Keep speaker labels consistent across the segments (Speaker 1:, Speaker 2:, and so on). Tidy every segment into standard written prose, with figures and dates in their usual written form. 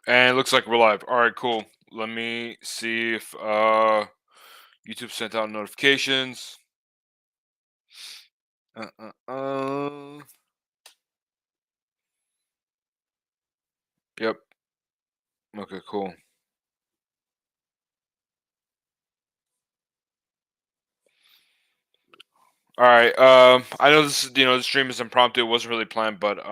Speaker 1: And it looks like we're live. All right, cool. Let me see if YouTube sent out notifications. Uh, uh, uh. Yep. Okay, cool. All right. I know this is the stream is impromptu. It wasn't really planned, but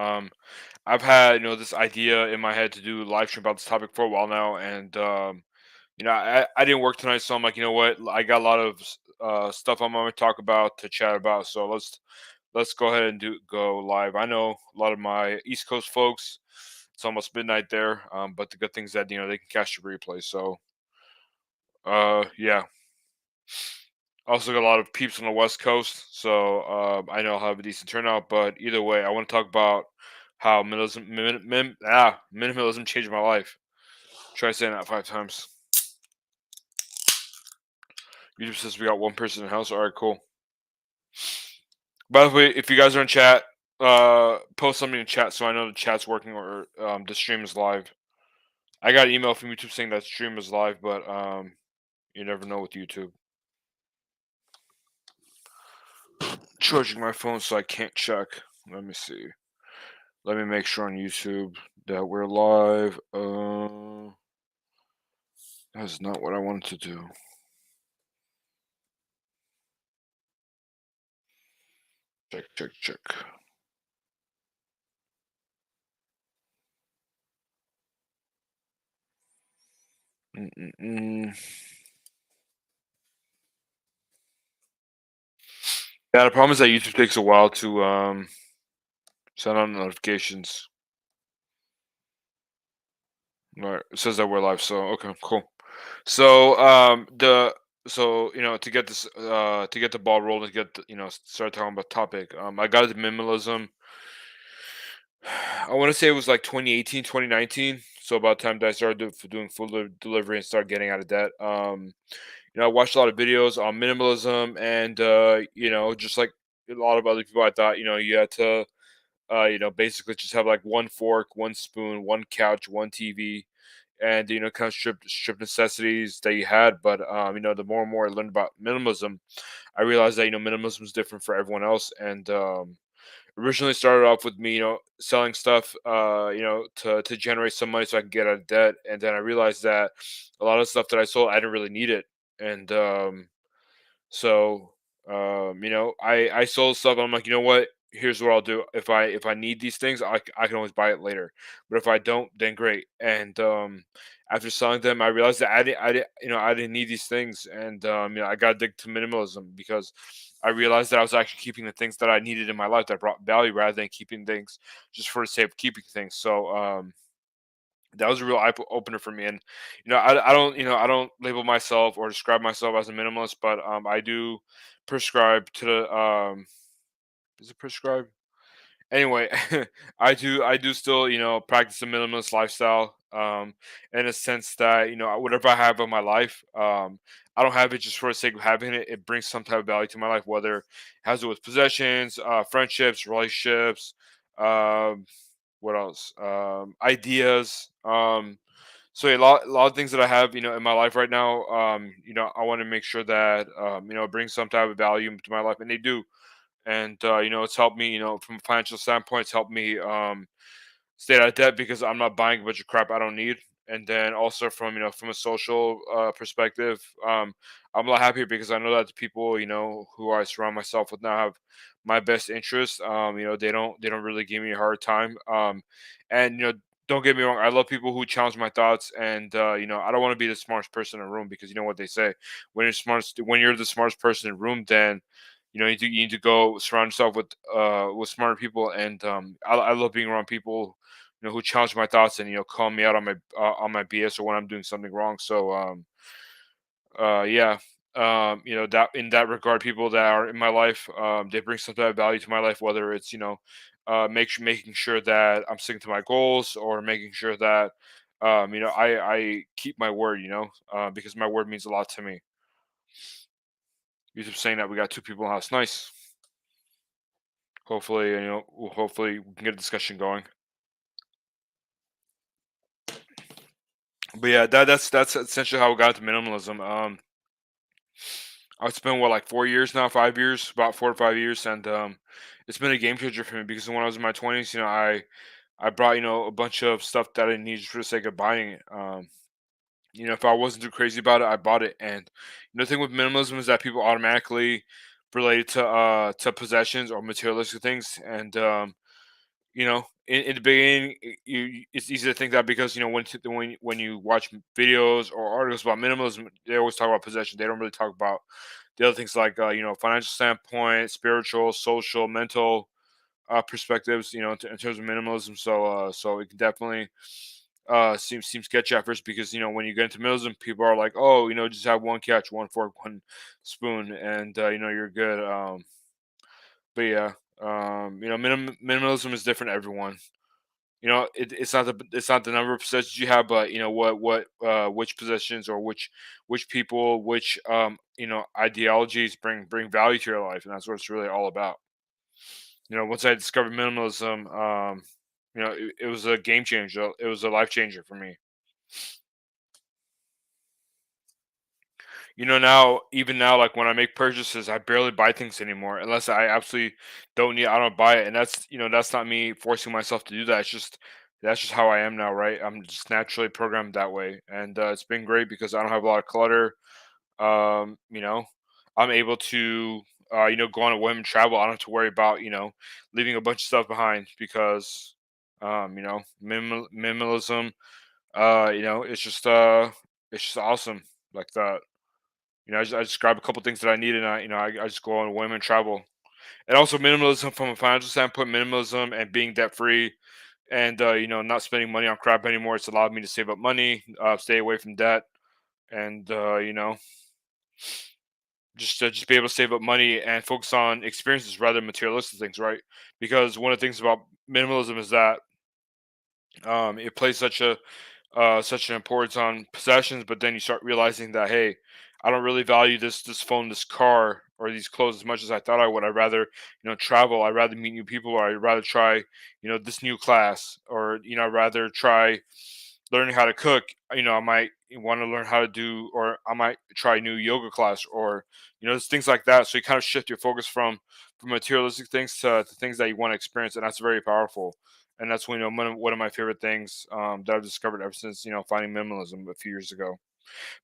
Speaker 1: I've had this idea in my head to do a live stream about this topic for a while now, and I didn't work tonight, so I'm like, you know what? I got a lot of stuff I'm gonna talk about to chat about. So let's go ahead and go live. I know a lot of my East Coast folks. It's almost midnight there, but the good thing is that they can catch the replay. So yeah. Also got a lot of peeps on the West Coast, so I know I'll have a decent turnout. But either way, I want to talk about how minimalism changed my life. Try saying that 5 times. YouTube says we got one person in the house. All right, cool. By the way, if you guys are in chat, post something in chat so I know the chat's working or the stream is live. I got an email from YouTube saying that stream is live, but you never know with YouTube. Charging my phone so I can't check. Let me see. Let me make sure on YouTube that we're live. That's not what I wanted to do. Check, check, check. Mm-mm-mm. Yeah, the problem is that YouTube takes a while to send out notifications. All right, it says that we're live, so okay, cool. So to get this to get the ball rolling, to get start talking about topic. I got into minimalism. I want to say it was like 2018, 2019. So about the time that I started doing food delivery and started getting out of debt. I watched a lot of videos on minimalism and just like a lot of other people, I thought you had to basically just have like one fork, one spoon, one couch, one TV, and kind of strip necessities that you had. But the more and more I learned about minimalism, I realized that minimalism is different for everyone else. And originally started off with me, selling stuff, to generate some money so I can get out of debt. And then I realized that a lot of stuff that I sold, I didn't really need it. And so, I sold stuff. I'm like, you know what? Here's what I'll do. If I need these things, I can always buy it later. But if I don't, then great. And after selling them, I realized that I didn't need these things, and I got addicted to minimalism because I realized that I was actually keeping the things that I needed in my life that brought value rather than keeping things just for the sake of keeping things. So that was a real eye opener for me. And I don't label myself or describe myself as a minimalist, but I do prescribe to the is it prescribe anyway. I do still practice a minimalist lifestyle, in a sense that whatever I have in my life, I don't have it just for the sake of having it. It brings some type of value to my life, whether it has to do with possessions, friendships, relationships, um what else? Ideas. So yeah, a lot of things that I have, in my life right now. I want to make sure that it brings some type of value to my life, and they do. And it's helped me, from a financial standpoint. It's helped me stay out of debt because I'm not buying a bunch of crap I don't need. And then also from a social perspective, I'm a lot happier because I know that the people who I surround myself with now have my best interest. They don't really give me a hard time. And don't get me wrong, I love people who challenge my thoughts. And I don't want to be the smartest person in the room, because you know what they say: when you're the smartest person in the room, then you need to go surround yourself with smarter people. And I love being around people who challenge my thoughts and call me out on my BS or when I'm doing something wrong. So yeah, that in that regard, people that are in my life, they bring some type of value to my life, whether it's making sure that I'm sticking to my goals, or making sure that I keep my word, because my word means a lot to me. YouTube saying that we got two people in the house. Nice. Hopefully, hopefully we can get a discussion going. But yeah, that's essentially how I got into minimalism. It's been what, like 4 years now, 5 years, about 4 to 5 years, and it's been a game changer for me because when I was in my 20s, I brought a bunch of stuff that I needed for the sake of buying it. If I wasn't too crazy about it, I bought it. And the thing with minimalism is that people automatically relate it to possessions or materialistic things. And in the beginning, it's easy to think that because when you watch videos or articles about minimalism, they always talk about possession. They don't really talk about the other things like financial standpoint, spiritual, social, mental perspectives, in terms of minimalism. So it can definitely seem sketchy at first because when you get into minimalism, people are like, oh, just have one catch, one fork, one spoon, and you're good. But yeah, minimalism is different to everyone. It's not the number of possessions you have, but which possessions or which people, which ideologies bring value to your life, and that's what it's really all about. Once I discovered minimalism, it was a game changer. It was a life changer for me. Even now, like when I make purchases, I barely buy things anymore unless I absolutely don't need. I don't buy it, and that's not me forcing myself to do that. That's just how I am now, right? I'm just naturally programmed that way, and it's been great because I don't have a lot of clutter. Um, you know, I'm able to go on a whim and travel. I don't have to worry about leaving a bunch of stuff behind because minimalism. It's just awesome like that. I just grab a couple things that I need, and I just go on a whim and travel. And also minimalism from a financial standpoint, minimalism and being debt free, and not spending money on crap anymore. It's allowed me to save up money, stay away from debt, and just be able to save up money and focus on experiences rather than materialistic things, right? Because one of the things about minimalism is that it plays such an importance on possessions, but then you start realizing that, hey, I don't really value this phone, this car, or these clothes as much as I thought I would. I'd rather travel. I'd rather meet new people, or I'd rather try this new class, or I'd rather try learning how to cook. I might want to learn how to do, or I might try a new yoga class, or just things like that. So you kind of shift your focus from materialistic things to things that you want to experience, and that's very powerful. And that's one of my favorite things that I've discovered ever since finding minimalism a few years ago.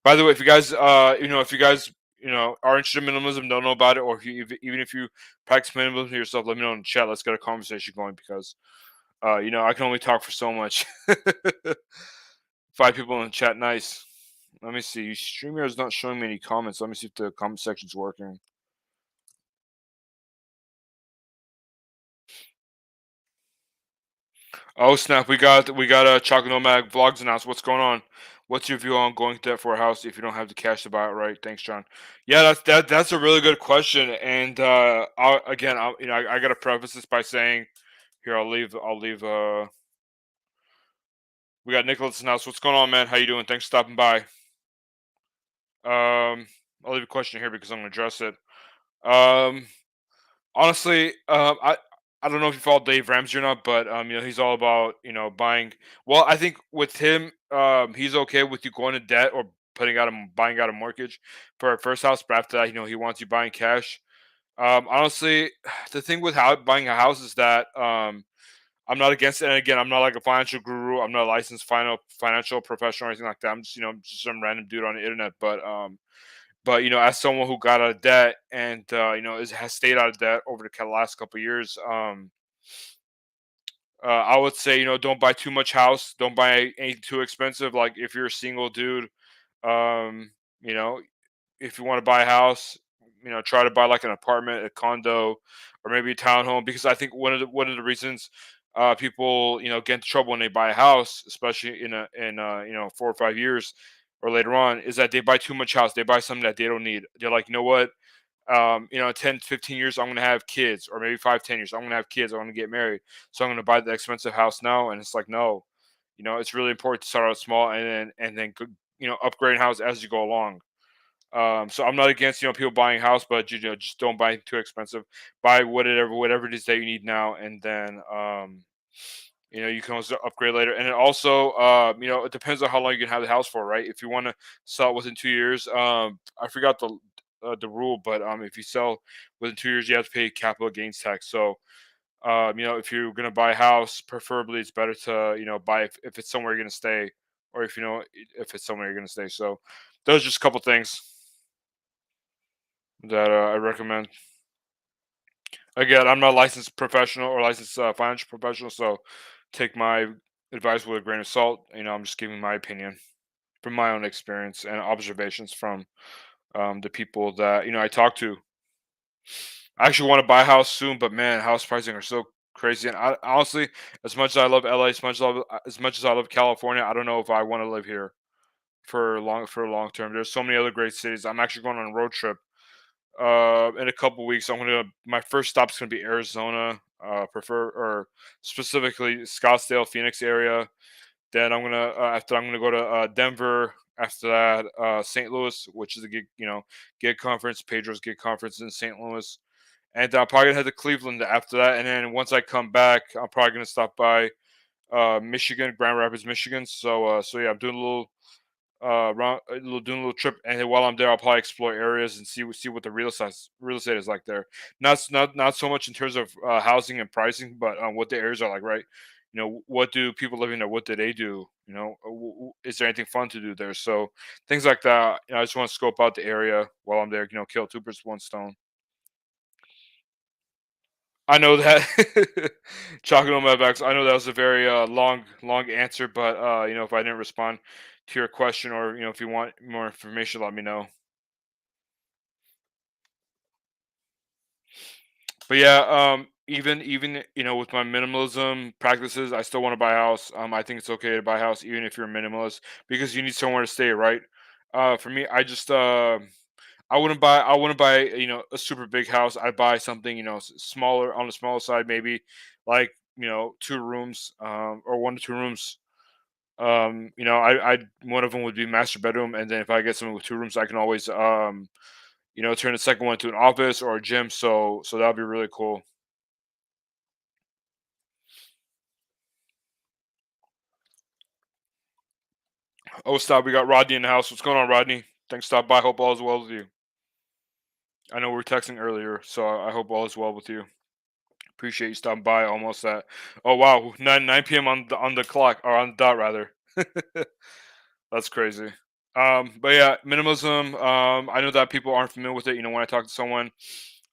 Speaker 1: By the way, if you guys are interested in minimalism, don't know about it, or even if you practice minimalism yourself, let me know in the chat. Let's get a conversation going because I can only talk for so much. 5 people in the chat, nice. Let me see. StreamYard is not showing me any comments. Let me see if the comment section's working. Oh snap! We got a Chocolate Nomad Vlogs announced. What's going on? What's your view on going to that for a house if you don't have the cash to buy it? Right. Thanks, John. Yeah, that's a really good question. And I gotta preface this by saying, here I'll leave. We got Nicholas announced. What's going on, man? How you doing? Thanks for stopping by. I'll leave a question here because I'm gonna address it. Um, Honestly, I don't know if you follow Dave Ramsey or not, but he's all about buying. Well, I think with him, he's okay with you going to debt or buying out a mortgage for a first house, but after that, he wants you buying cash. Honestly, the thing with buying a house is that I'm not against it. And again, I'm not like a financial guru. I'm not a licensed financial professional or anything like that. I'm just some random dude on the internet, but as someone who got out of debt and has stayed out of debt over the last couple of years, I would say don't buy too much house, don't buy anything too expensive. Like if you're a single dude, um, you know, if you want to buy a house, try to buy like an apartment, a condo, or maybe a townhome. Because I think one of the reasons people get into trouble when they buy a house, especially in 4 or 5 years or later on, is that they buy too much house. They buy something that they don't need. They're like, you know what? 10, 15 years, I'm going to have kids, or maybe 5, 10 years, I'm going to have kids. I'm going to get married. So I'm going to buy the expensive house now. And it's like, no, it's really important to start out small and then upgrade house as you go along. So I'm not against people buying a house, but just don't buy too expensive. Buy whatever it is that you need now, and then You can always upgrade later, and then also, it depends on how long you can have the house for, right? If you want to sell it within 2 years, I forgot the rule, but if you sell within 2 years, you have to pay capital gains tax. So, if you're gonna buy a house, preferably it's better to buy if it's somewhere you're gonna stay, or if if it's somewhere you're gonna stay. So, those are just a couple things that I recommend. Again, I'm not a licensed professional or licensed financial professional, so take my advice with a grain of salt. I'm just giving my opinion from my own experience and observations from the people that I talk to. I actually want to buy a house soon, but man, house pricing are so crazy. And honestly, as much as I love LA, as much as I love California, I don't know if I want to live here for a long term. There's so many other great cities. I'm actually going on a road trip in a couple weeks. My first stop's gonna be Arizona, prefer or specifically Scottsdale, Phoenix area. Then I'm gonna go to Denver. After that, St. Louis, which is a gig conference, Pedro's gig conference in St. Louis, and I'm probably gonna head to Cleveland after that. And then once I come back, I'm probably gonna stop by Michigan, Grand Rapids, Michigan. So yeah, I'm doing a little doing a little trip, and then while I'm there, I'll probably explore areas and see what the real estate is like there. Not so much in terms of housing and pricing, but what the areas are like, right? What do people living there? What do they do? Is there anything fun to do there? So things like that. I just want to scope out the area while I'm there. Kill two birds with one stone. I know that chalking on my backs. I know that was a very long answer, but if I didn't respond to your question, or if you want more information, let me know. But yeah, even with my minimalism practices, I still want to buy a house. I think it's okay to buy a house even if you're a minimalist because you need somewhere to stay, right? For me, I wouldn't buy a super big house. I'd buy something smaller, on the smaller side, maybe like 2 rooms, or 1 to 2 rooms. I one of them would be master bedroom, and then if I get something with 2 rooms, I can always turn the second one to an office or a gym. So that'd be really cool. Oh, stop! We got Rodney in the house. What's going on, Rodney? Thanks, stop by. Hope all is well with you. I know we were texting earlier, so I hope all is well with you. Appreciate you stopping by. Almost at Oh wow, 9 p.m. on the clock, or on the dot rather. That's crazy. But yeah, minimalism. I know that people aren't familiar with it. When I talk to someone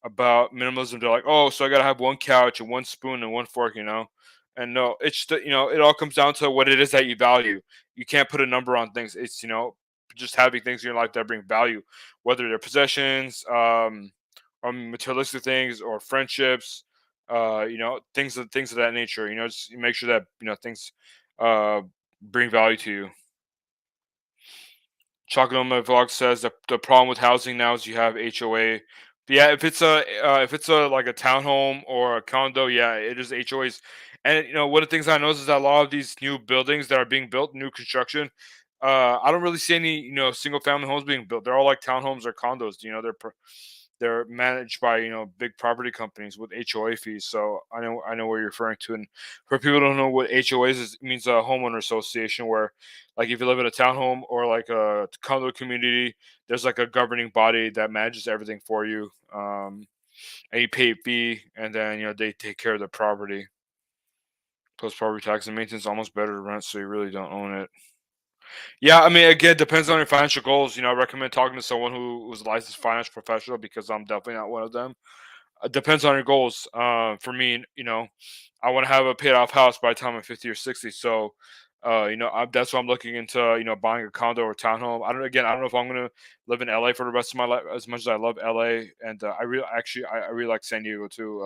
Speaker 1: about minimalism, they're like, "Oh, so I gotta have one couch and one spoon and one fork," And no, it's it all comes down to what it is that you value. You can't put a number on things. It's just having things in your life that bring value, whether they're possessions, or materialistic things, or friendships, things of that nature. Just make sure that things uh bring value to you. Chocolate on my vlog says that the problem with housing now is you have HOA. But yeah, if it's a like a townhome or a condo, yeah, it is HOAs. And one of the things I noticed is that a lot of these new buildings that are being built, new construction, I don't really see any single family homes being built. They're all like townhomes or condos. They're managed by big property companies with HOA fees. So I know what you're referring to. And for people who don't know what HOAs is, it means a homeowner association, where like if you live in a townhome or like a condo community, there's like a governing body that manages everything for you. And you pay a fee, and then they take care of the property. Plus property tax and maintenance, almost better to rent, so you really don't own it. Yeah, I mean, again, depends on your financial goals. I recommend talking to someone who's a licensed financial professional, because I'm definitely not one of them. Depends on your goals. For me, I want to have a paid off house by the time I'm 50 or 60. So, that's why I'm looking into buying a condo or townhome. I don't know if I'm gonna live in LA for the rest of my life. As much as I love LA, and I really like San Diego too.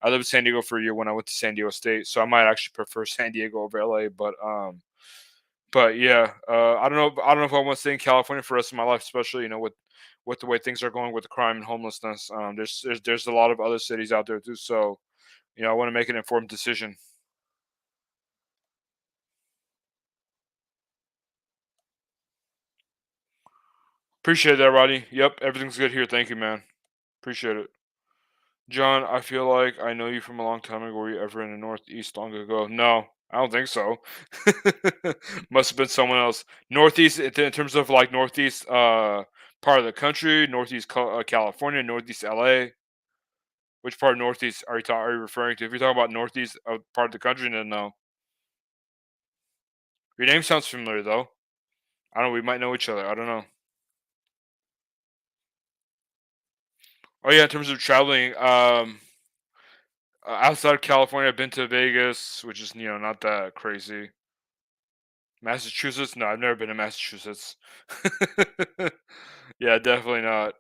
Speaker 1: I lived in San Diego for a year when I went to San Diego State, so I might actually prefer San Diego over LA. But yeah, I don't know if I want to stay in California for the rest of my life, especially with the way things are going with the crime and homelessness. There's a lot of other cities out there too, so I want to make an informed decision. Appreciate that, Rodney. Yep, everything's good here. Thank you, man. Appreciate it. John, I feel like I know you from a long time ago. Were you ever in the Northeast long ago? No, I don't think so. Must have been someone else. Northeast, in terms of like Northeast, part of the country, Northeast California, Northeast LA. Which part of Northeast are you referring to? If you're talking about Northeast part of the country, then no. Your name sounds familiar though. I don't know. We might know each other. I don't know. Oh yeah, in terms of traveling, outside of California, I've been to Vegas, which is not that crazy. Massachusetts? No, I've never been to Massachusetts. Yeah, definitely not.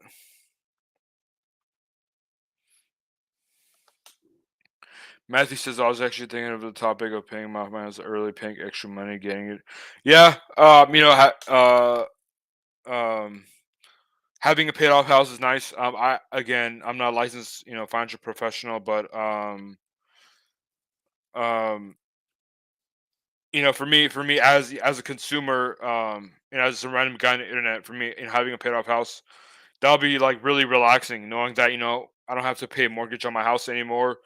Speaker 1: Matthew says I was actually thinking of the topic of paying my man's early, paying extra money, getting it. Yeah, having a paid off house is nice. I'm not a licensed financial professional, but um, for me as a consumer, as a random guy on the internet, for me, having a paid off house, that'll be like really relaxing, knowing that I don't have to pay a mortgage on my house anymore.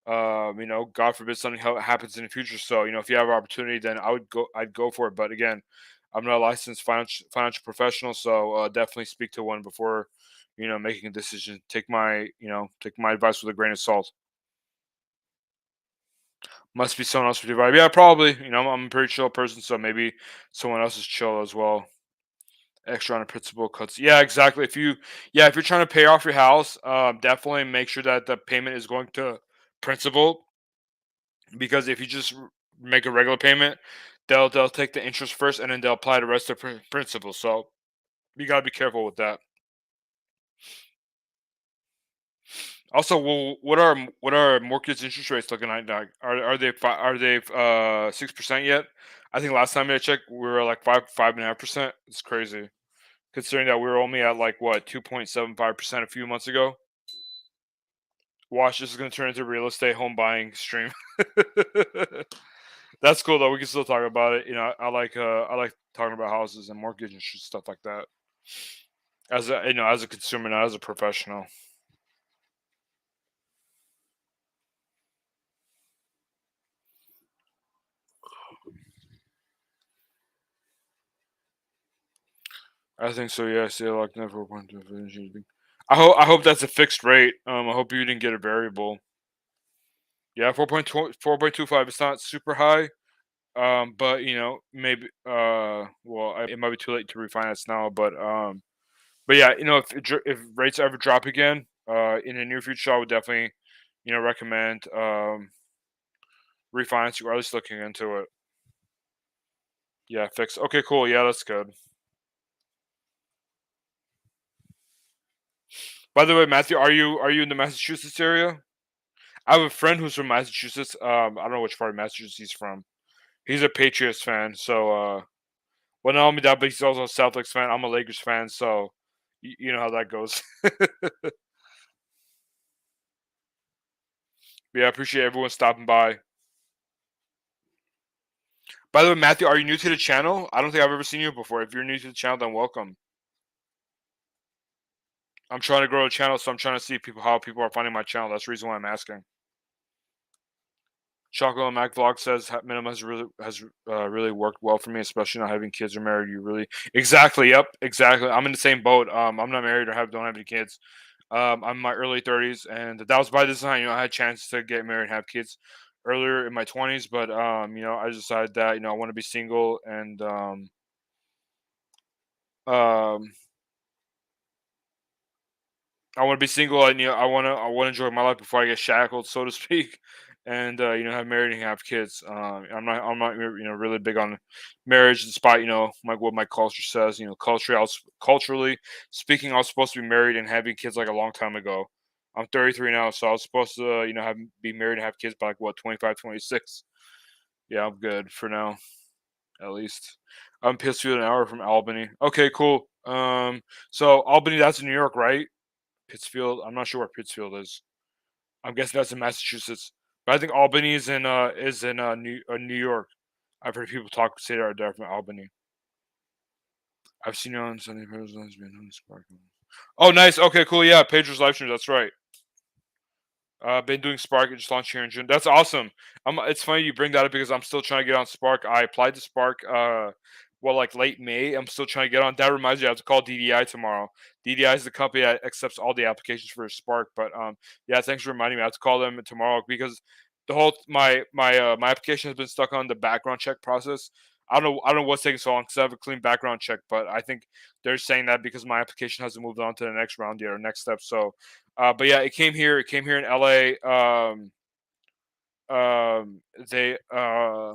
Speaker 1: God forbid something happens in the future. So if you have an opportunity, then I'd go for it. But again, I'm not a licensed financial professional, so definitely speak to one before making a decision. Take my advice with a grain of salt. Must be someone else with your vibe. Yeah, probably. I'm a pretty chill person, so maybe someone else is chill as well. Extra on a principal cuts. Yeah, exactly. If you're trying to pay off your house, definitely make sure that the payment is going to principal, because if you just make a regular payment, they'll take the interest first and then they'll apply the rest of principal. So you gotta be careful with that. Also, well, what are mortgage interest rates looking like now? Are they 6% yet? I think last time I checked, we were like 5.5%. It's crazy considering that we were only at like what 2.75% a few months ago. Watch, this is gonna turn into a real estate home buying stream. That's cool though. We can still talk about it. I like talking about houses and mortgage and stuff like that. As a consumer, not as a professional. I think so. Yeah, I see. Like never want to finish anything. I hope that's a fixed rate. I hope you didn't get a variable. Yeah, 4.25. It's not super high. But maybe. Well, it might be too late to refinance now. But yeah, if rates ever drop again, in the near future, I would definitely, recommend refinancing or at least looking into it. Yeah, fix. Okay, cool. Yeah, that's good. By the way, Matthew, are you in the Massachusetts area? I have a friend who's from Massachusetts. I don't know which part of Massachusetts he's from. He's a Patriots fan, so well, not only that, but he's also a Celtics fan. I'm a Lakers fan, so you know how that goes. Yeah, I appreciate everyone stopping by. By the way, Matthew, are you new to the channel? I don't think I've ever seen you before. If you're new to the channel, then welcome. I'm trying to grow a channel, so I'm trying to see how people are finding my channel. That's the reason why I'm asking. Chocolate and Mac Vlog says minimum has really worked well for me, especially not having kids or married. You really exactly. Yep, exactly. I'm in the same boat. I'm not married or don't have any kids. I'm in my early 30s, and that was by design. I had a chance to get married and have kids earlier in my 20s, but I decided that I want to be single and um, I want to be single, and I want to enjoy my life before I get shackled, so to speak, and have married and have kids. I'm not really big on marriage, despite what my culture says. Culturally speaking, I was supposed to be married and having kids like a long time ago. I'm 33 now, so I was supposed to be married and have kids by like what 25, 26. Yeah, I'm good for now, at least. I'm Pittsfield, an hour from Albany. Okay, cool. So Albany, that's in New York, right? Pittsfield. I'm not sure where Pittsfield is. I'm guessing that's in Massachusetts. But I think Albany is in New York. I've heard people say they're from Albany. I've seen you on Sunday Paradise been on Sparkle. Oh, nice. Okay, cool. Yeah, Pedro's live stream. That's right. Been doing Spark and just launched here in June. That's awesome. It's funny you bring that up because I'm still trying to get on Spark. I applied to Spark, well, like late May. I'm still trying to get on. That reminds me, I have to call DDI tomorrow. DDI is the company that accepts all the applications for Spark. But yeah, thanks for reminding me. I have to call them tomorrow because the whole my application has been stuck on the background check process. I don't know what's taking so long because I have a clean background check, but I think they're saying that because my application hasn't moved on to the next round yet or next step. So but yeah, it came here. It came here in LA. Um, they uh,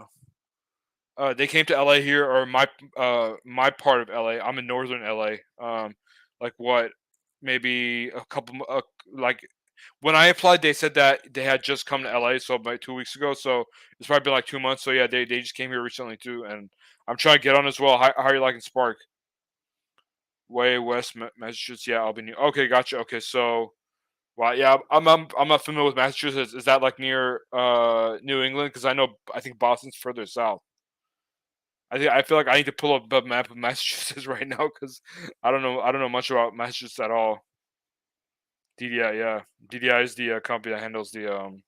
Speaker 1: they came to LA here, or my part of LA. I'm in northern LA. Like what? Maybe a couple. Like when I applied, they said that they had just come to LA, so about 2 weeks ago. So it's probably been like 2 months. So yeah, they just came here recently too, and I'm trying to get on as well. How are you liking Spark? Way West, Massachusetts. Yeah, Albany. Okay, gotcha. Okay, so wow, yeah, I'm not familiar with Massachusetts. Is that like near New England? Because I think Boston's further south. I feel like I need to pull up a map of Massachusetts right now because I don't know much about Massachusetts at all. DDI, yeah, DDI is the company that handles the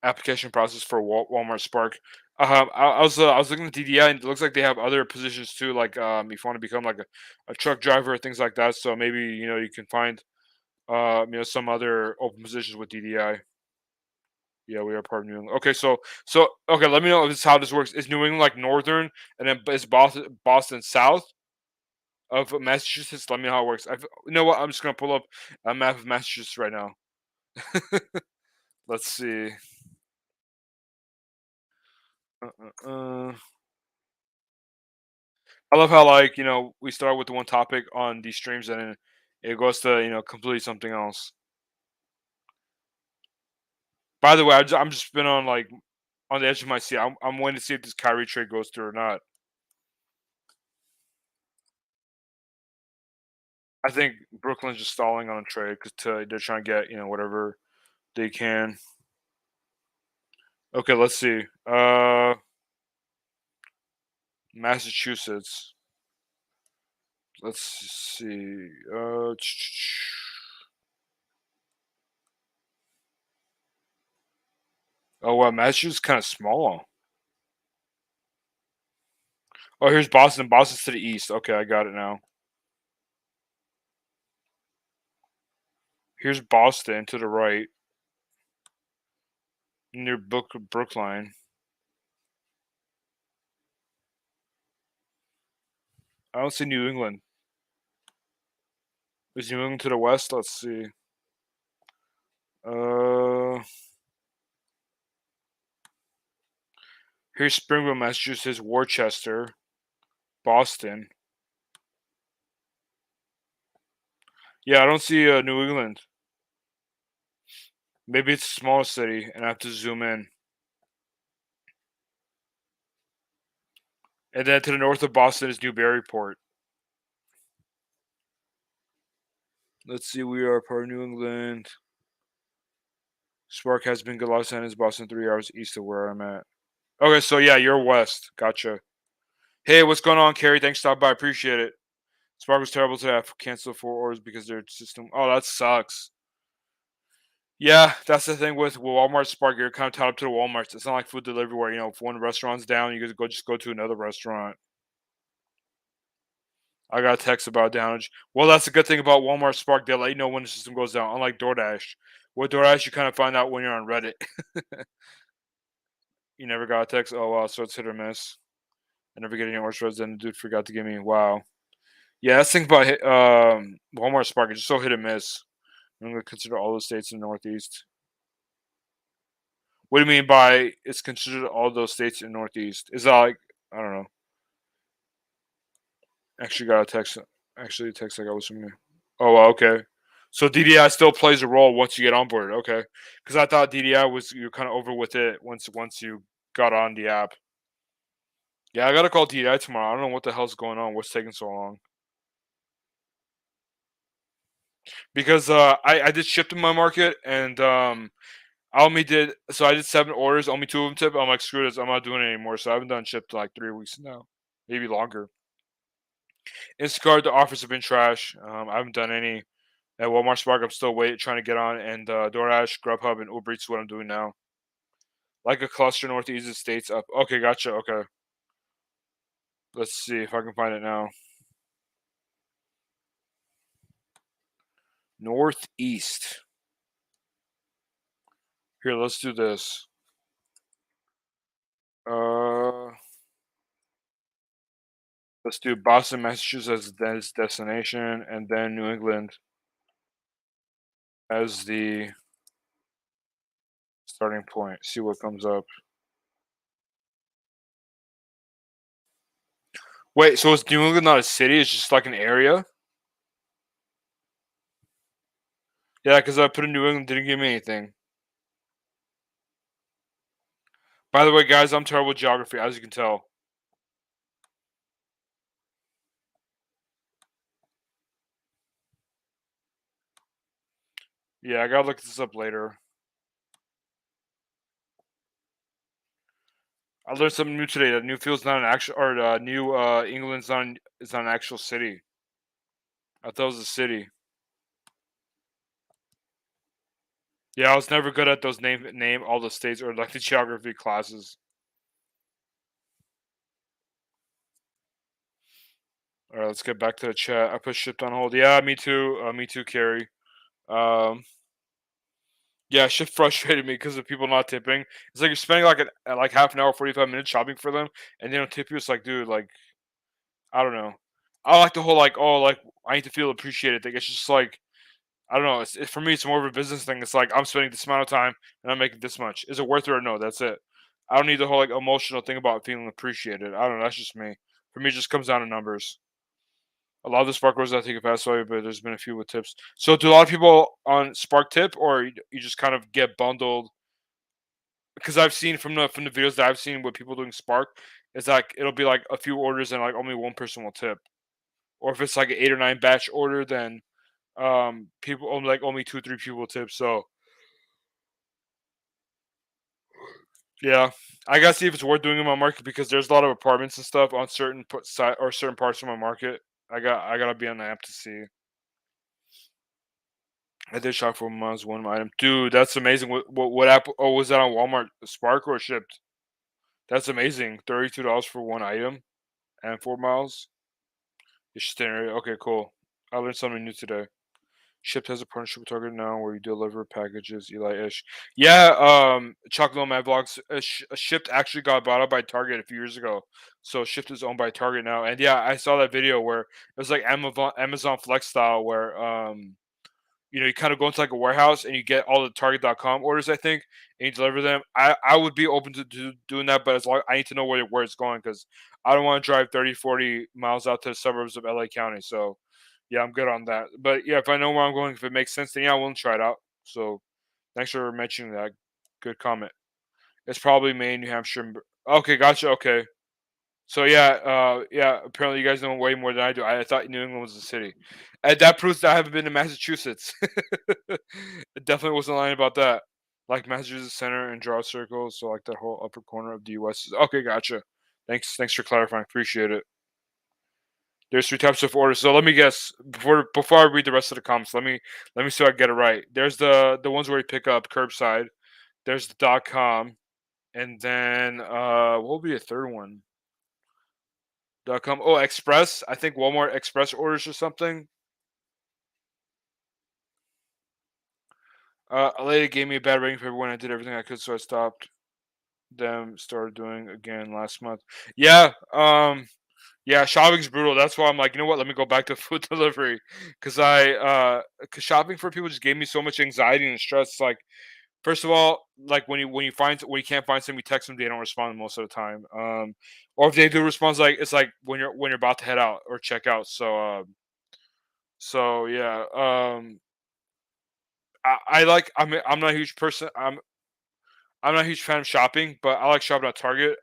Speaker 1: application process for Walmart Spark. I was looking at DDI and it looks like they have other positions too, like if you want to become like a truck driver or things like that. So maybe you can find some other open positions with DDI. Yeah, we are part of New England. Okay, so okay, let me know if this how this works. Is New England like northern, and then is Boston south of Massachusetts? Let me know how it works. You know what? I'm just gonna pull up a map of Massachusetts right now. Let's see. Uh, uh, uh. I love how like we start with the one topic on these streams, and then it goes to completely something else. By the way, I'm just been on like on the edge of my seat. I'm waiting to see if this Kyrie trade goes through or not. I think Brooklyn's just stalling on a trade because they're trying to get whatever they can. Okay, let's see. Massachusetts. Let's see. Oh wow, Massachusetts kind of small. Oh, here's Boston. Boston's to the east. Okay, I got it now. Here's Boston to the right, near Brookline. I don't see New England. Is New England to the west? Let's see. Uh, here's Springfield, Massachusetts. Worcester, Boston. Yeah, I don't see New England. Maybe it's a small city, and I have to zoom in. And then to the north of Boston is Newburyport. Let's see, we are part of New England. Spark has been good. Los Angeles, Boston, 3 hours east of where I'm at. Okay, so yeah, you're west. Gotcha. Hey, what's going on, Carrie? Thanks for stopping by. Appreciate it. Spark was terrible today. I have to cancel 4 orders because their system. Oh, that sucks. Yeah, that's the thing with Walmart Spark. You're kind of tied up to the Walmarts. It's not like food delivery where if one restaurant's down, you just go to another restaurant. I got a text about damage. Well, that's the good thing about Walmart Spark. They let you know when the system goes down, unlike DoorDash. With DoorDash, you kind of find out when you're on Reddit. You never got a text? Oh, wow. So it's hit or miss. I never get any orders. Then the dude forgot to give me. Wow. Yeah, that's the thing about Walmart Spark. It's just so hit or miss. I'm going to consider all the states in the Northeast. What do you mean by it's considered all those states in the Northeast? Is that like, I don't know. Actually, got a text. Actually, a text I got was from me. Oh, wow, okay. So DDI still plays a role once you get on board. Okay, because I thought DDI was you're kind of over with it once you got on the app. Yeah, I gotta call DDI tomorrow. I don't know what the hell's going on. What's taking so long? Because I did ship to my market and I only did so I did 7 orders. Only 2 of them tip. I'm like screw this. I'm not doing it anymore. So I haven't done shipped to like 3 weeks now, maybe longer. Instacart, the offers have been trash. I haven't done any. At Walmart Spark, I'm still waiting, trying to get on, and DoorDash, Grubhub, and Uber Eats is what I'm doing now. Like a cluster northeast states up. Okay, gotcha. Okay, let's see if I can find it now. Northeast. Here, let's do this. Uh, let's do Boston, Massachusetts as destination, and then New England as the starting point. See what comes up. Wait, so is New England not a city? It's just like an area? Yeah, because I put in New England, didn't give me anything. By the way, guys, I'm terrible with geography, as you can tell. Yeah, I gotta look this up later. I learned something new today. That Newfield's not an actual, or New England's not is not an actual city. I thought it was a city. Yeah, I was never good at those name all the states or like the geography classes. All right, let's get back to the chat. I put shipped on hold. Yeah, me too. Me too, Carrie. Um, yeah, shift frustrated me because of people not tipping. It's like you're spending like half an hour, 45 minutes shopping for them, and they don't tip you. It's like, dude, like I don't know. I like the whole like, oh, like I need to feel appreciated thing. It's just like I don't know. For me, it's more of a business thing. It's like I'm spending this amount of time and I'm making this much. Is it worth it or no? That's it. I don't need the whole like emotional thing about feeling appreciated. I don't know. That's just me. For me, it just comes down to numbers. A lot of the Spark Roses I think have passed away, but there's been a few with tips. So, do a lot of people on Spark tip, or you just kind of get bundled? Because I've seen from the videos that I've seen with people doing Spark, is like it'll be like a few orders and like only one person will tip. Or if it's like an 8 or 9 batch order, then people only like only 2 3 people tip. So yeah, I gotta see if it's worth doing in my market because there's a lot of apartments and stuff on certain parts of my market. I gotta be on the app to see. I did shop for months one item, dude. That's amazing. What app? Oh, was that on Walmart Spark or shipped? That's amazing. $32 for one item and 4 miles. It's standard. Okay, cool. I learned something new today. Shipped has a partnership with Target now where you deliver packages, Eli-ish. Yeah, Chocolate Nomad Vlogs, Shipped actually got bought up by Target a few years ago. So Shipped is owned by Target now. And yeah, I saw that video where it was like Amazon Flex style where you kind of go into like a warehouse and you get all the Target.com orders, I think, and you deliver them. I would be open to doing that, but as long I need to know where it's going because I don't want to drive 30, 40 miles out to the suburbs of LA County. So yeah, I'm good on that. But yeah, if I know where I'm going, if it makes sense, then yeah, I will try it out. So thanks for mentioning that. Good comment. It's probably Maine, New Hampshire. Okay, gotcha. Okay. So yeah. Apparently, you guys know way more than I do. I thought New England was a city, and that proves that I haven't been to Massachusetts. It definitely wasn't lying about that. Like Massachusetts Center and Draw Circle, so like that whole upper corner of the U.S. Okay, gotcha. Thanks for clarifying. Appreciate it. There's 3 types of orders. So let me guess before I read the rest of the comments. Let me see if I get it right. There's the ones where you pick up curbside. There's the .com, and then what will be a third one? .com. Oh, Express. I think Walmart Express orders or something. A lady gave me a bad rating for everyone. I did everything I could, so I stopped them. Started doing again last month. Yeah. Yeah. Shopping's brutal. That's why I'm like, you know what? Let me go back to food delivery because cause shopping for people just gave me so much anxiety and stress. It's like, first of all, like when you can't find something, you text them, they don't respond most of the time. Or if they do respond, it's like when you're about to head out or check out. So yeah, I'm not a huge person. I'm not a huge fan of shopping, but I like shopping at Target.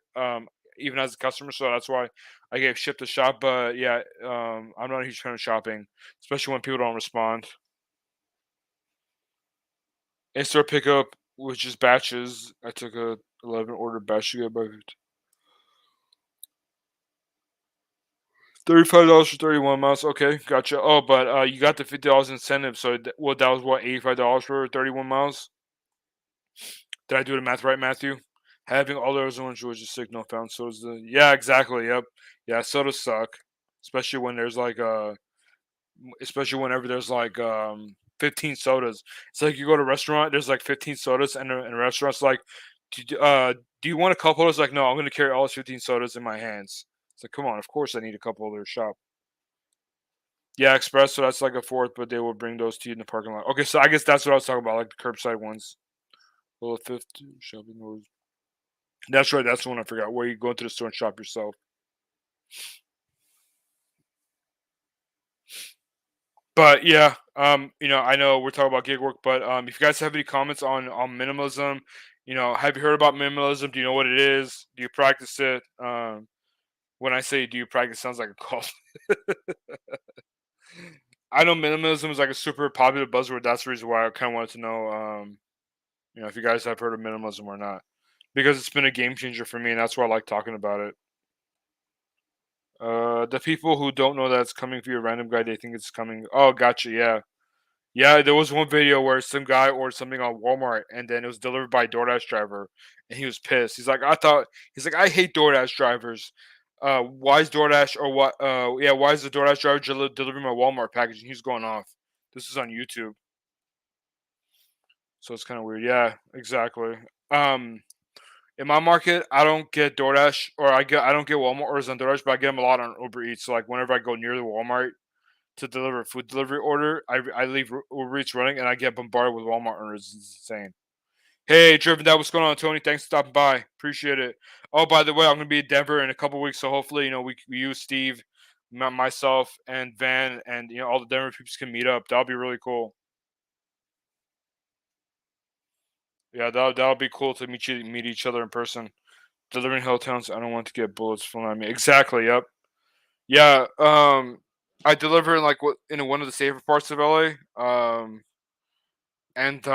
Speaker 1: Even as a customer, so that's why I gave ship to shop. But yeah, I'm not a huge fan of shopping, especially when people don't respond. In-store pickup was just batches. I took a 11 order batch to get by $35 for 31 miles. Okay, gotcha. Oh, but you got the $50 incentive, so well, that was what, $85 for 31 miles. Did I do the math right, Matthew? Having all those orange was just sick, no found. So is the yeah, exactly. Yep. Yeah, sodas suck, especially when there's like especially whenever there's like 15 sodas. It's like you go to a restaurant, there's like 15 sodas, and a restaurant's like, do you want a couple? It's like, no, I'm gonna carry all 15 sodas in my hands. It's like, come on, of course I need a couple of their shop. Yeah, espresso, that's like a fourth, but they will bring those to you in the parking lot. Okay, so I guess that's what I was talking about, like the curbside ones. Well, the fifth shopping malls. That's right, that's the one I forgot. Where you go into the store and shop yourself. But yeah, I know we're talking about gig work, but if you guys have any comments on minimalism, have you heard about minimalism? Do you know what it is? Do you practice it? When I say do you practice, sounds like a call. I know minimalism is like a super popular buzzword. That's the reason why I kind of wanted to know, if you guys have heard of minimalism or not, because it's been a game changer for me, and that's why I like talking about it. The people who don't know that it's coming for your random guy, they think it's coming. Oh, gotcha. Yeah. Yeah, there was one video where some guy ordered something on Walmart and then it was delivered by a DoorDash driver and he was pissed. He's like, I hate DoorDash drivers. Why is DoorDash or what yeah, why is the DoorDash driver delivering my Walmart package? And he's going off. This is on YouTube. So it's kind of weird. Yeah, exactly. Um in my market, I don't get DoorDash or I don't get Walmart orders on DoorDash, but I get them a lot on Uber Eats. So like whenever I go near the Walmart to deliver a food delivery order, I leave Uber Eats running and I get bombarded with Walmart orders. It's insane. Hey, Driven Dad, what's going on, Tony? Thanks for stopping by. Appreciate it. Oh, by the way, I'm gonna be in Denver in a couple weeks, so hopefully, you, Steve, myself, and Van, and all the Denver peeps can meet up. That'll be really cool. Yeah, that'll be cool to meet each other in person. Delivering hotels. I don't want to get bullets flown at me. Exactly. Yep. Yeah. I deliver in like one of the safer parts of LA. And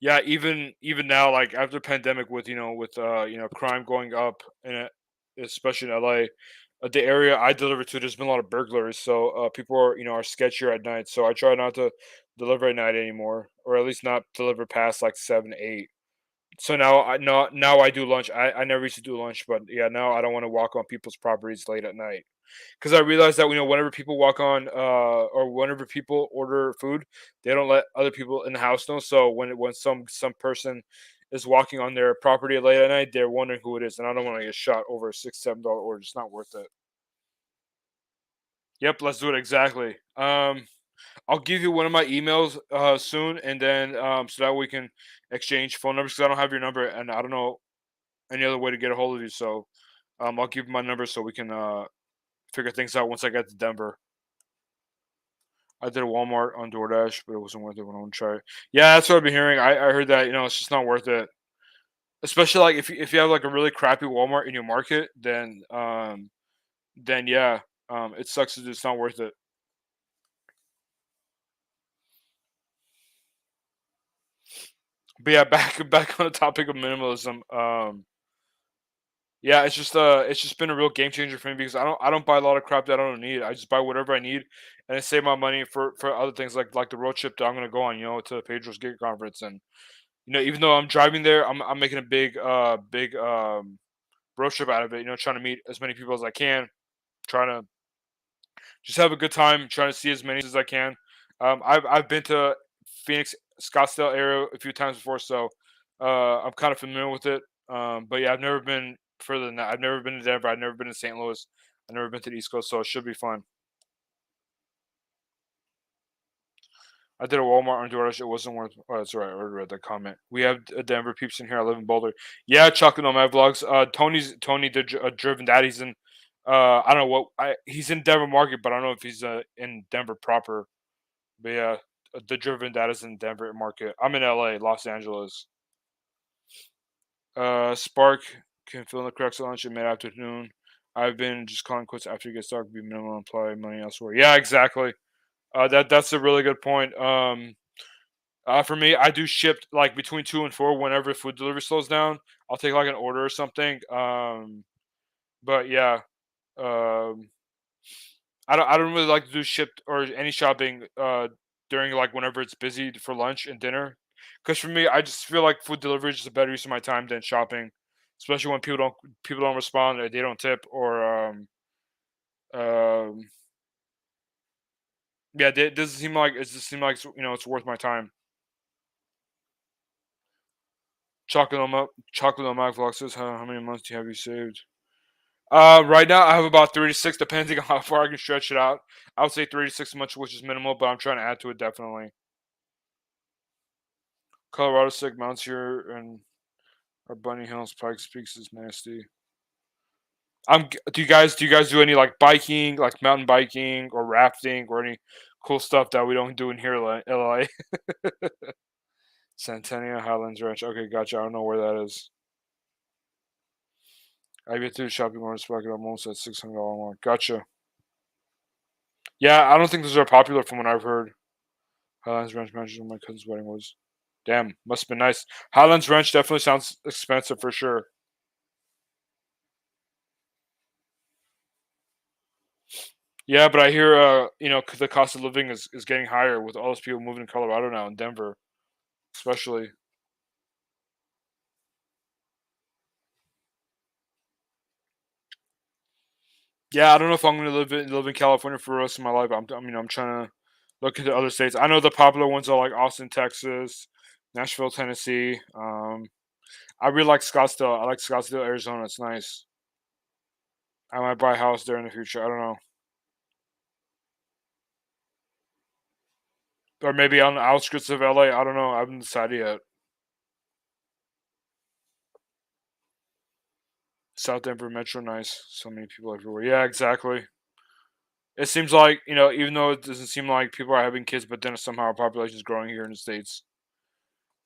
Speaker 1: Yeah, even now, like after the pandemic, with crime going up, especially in LA, the area I deliver to, there's been a lot of burglaries, so people are sketchier at night. So I try not to deliver at night anymore, or at least not deliver past like 7, 8. So now I do lunch. I never used to do lunch, but yeah, now I don't want to walk on people's properties late at night. Because I realized that whenever people walk on or whenever people order food, they don't let other people in the house know. So when some person is walking on their property late at night, they're wondering who it is, and I don't want to get shot over a $6, $7 order. It's not worth it. Yep, let's do it exactly. I'll give you one of my emails soon, and then so that we can exchange phone numbers. Because I don't have your number, and I don't know any other way to get a hold of you. So I'll give you my number so we can figure things out once I get to Denver. I did a Walmart on DoorDash, but it wasn't worth it when I want to try it. Yeah, that's what I've been hearing. I heard that it's just not worth it, especially like if you have like a really crappy Walmart in your market, then yeah, it sucks. It's not worth it. But yeah, back on the topic of minimalism. Yeah, it's just been a real game changer for me because I don't buy a lot of crap that I don't need. I just buy whatever I need, and I save my money for other things like the road trip that I'm gonna go on. To Pedro's Gig Conference, and even though I'm driving there, I'm making a big road trip out of it. Trying to meet as many people as I can, trying to just have a good time, trying to see as many as I can. I've been to Phoenix, Scottsdale area a few times before, so I'm kind of familiar with it. But yeah, I've never been further than that. I've never been to Denver. I've never been to St. Louis. I've never been to the East Coast, so it should be fun. I did a Walmart on DoorDash. It wasn't worth. Oh, that's right. I already read that comment. We have Denver peeps in here. I live in Boulder. Yeah, Chocolate Nomad vlogs. Tony the Driven Dad. He's in. I don't know what. He's in Denver market, but I don't know if he's in Denver proper. But yeah, the Driven Dad is in Denver market. I'm in LA, Los Angeles. Spark can fill in the cracks at lunch at mid afternoon. I've been just calling quits after it gets dark. Be minimal apply money elsewhere. Yeah, exactly. That's a really good point. For me, I do ship like between 2 and 4 whenever food delivery slows down. I'll take like an order or something. But yeah, um, I don't really like to do shipped or any shopping during like whenever it's busy for lunch and dinner. Because for me, I just feel like food delivery is just a better use of my time than shopping, especially when people don't respond or they don't tip or um yeah, it doesn't seem like it just seem like it's worth my time. Chocolate on my vlog says how many months do you have you saved? Right now I have about 3 to 6, depending on how far I can stretch it out. I would say 3 to 6 months, which is minimal, but I'm trying to add to it definitely. Colorado sick mounts here and our Bunny Hills Pikes Peaks is nasty. Do you guys do any like biking, like mountain biking or rafting or any cool stuff that we don't do in here, LA? Centennial Highlands Ranch. Okay, gotcha. I don't know where that is. I get to the shopping mall spot I'm almost at $600 one. Gotcha. Yeah, I don't think those are popular from what I've heard. Highlands Ranch matches when my cousin's wedding was. Damn, must have been nice. Highlands Ranch definitely sounds expensive for sure. Yeah, but I hear, 'cause the cost of living is getting higher with all those people moving to Colorado now in Denver, especially. Yeah, I don't know if I'm gonna live in California for the rest of my life. I'm trying to look into other states. I know the popular ones are like Austin, Texas, Nashville, Tennessee. I really like Scottsdale. I like Scottsdale, Arizona. It's nice. I might buy a house there in the future. I don't know, or maybe on the outskirts of LA. I don't know. I haven't decided yet. South Denver Metro, nice. So many people everywhere. Yeah, exactly. It seems like even though it doesn't seem like people are having kids, but then somehow our population is growing here in the states.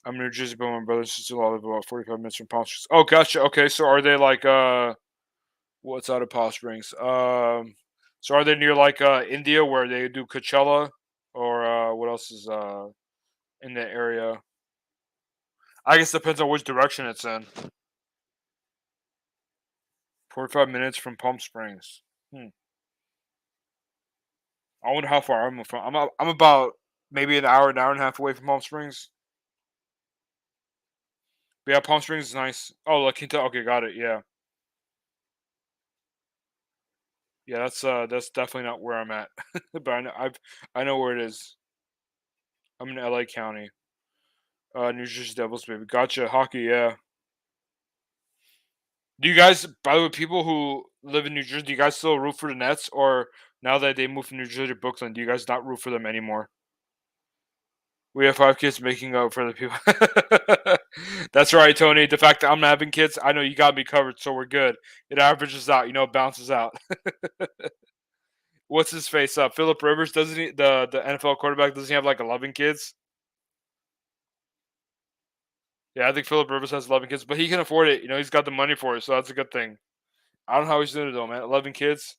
Speaker 1: I'm in New Jersey, but my brother's just sister live about 45 minutes from Palm Springs. Oh, gotcha. Okay, so are they like what's out of Palm Springs? So are they near like India where they do Coachella, or what else is in the area? I guess depends on which direction it's in. 45 minutes from Palm Springs. Hmm. I wonder how far I'm from. I'm about maybe an hour and a half away from Palm Springs. But yeah, Palm Springs is nice. Oh, like Kentucky. Okay, got it. Yeah, yeah. That's definitely not where I'm at. But I know where it is. I'm in LA County. New Jersey Devils, baby. Gotcha. Hockey. Yeah. Do you guys, by the way, people who live in New Jersey, do you guys still root for the Nets, or now that they moved from New Jersey to Brooklyn, do you guys not root for them anymore? We have 5 kids making up for the people. That's right, Tony. The fact that I'm not having kids, I know you got me covered, so we're good. It averages out, it bounces out. What's his face up? Philip Rivers, doesn't he? The NFL quarterback, doesn't he have like 11 kids? Yeah, I think Philip Rivers has 11 kids, but he can afford it. He's got the money for it, so that's a good thing. I don't know how he's doing it though, man. 11 kids,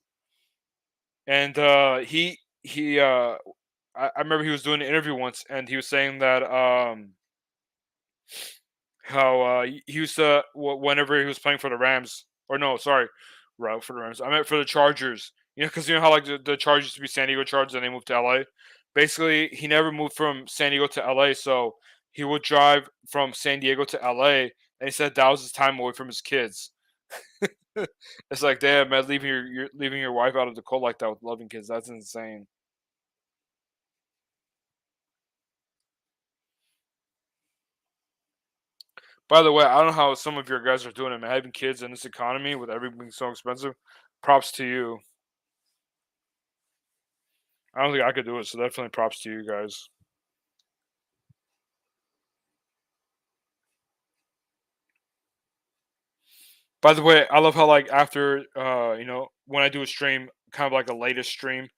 Speaker 1: and I remember he was doing an interview once, and he was saying that how he used to whenever he was playing for the Rams, or no, sorry, right for the Rams. I meant for the Chargers. Because you know how like the Chargers used to be San Diego Chargers, and they moved to LA. Basically, he never moved from San Diego to LA, so he would drive from San Diego to LA, and he said that was his time away from his kids. It's like, damn, man, leaving your wife out of the cold like that with loving kids. That's insane. By the way, I don't know how some of your guys are doing it, man. Having kids in this economy with everything being so expensive. Props to you. I don't think I could do it, so definitely props to you guys. By the way, I love how like after when I do a stream, kind of like a latest stream,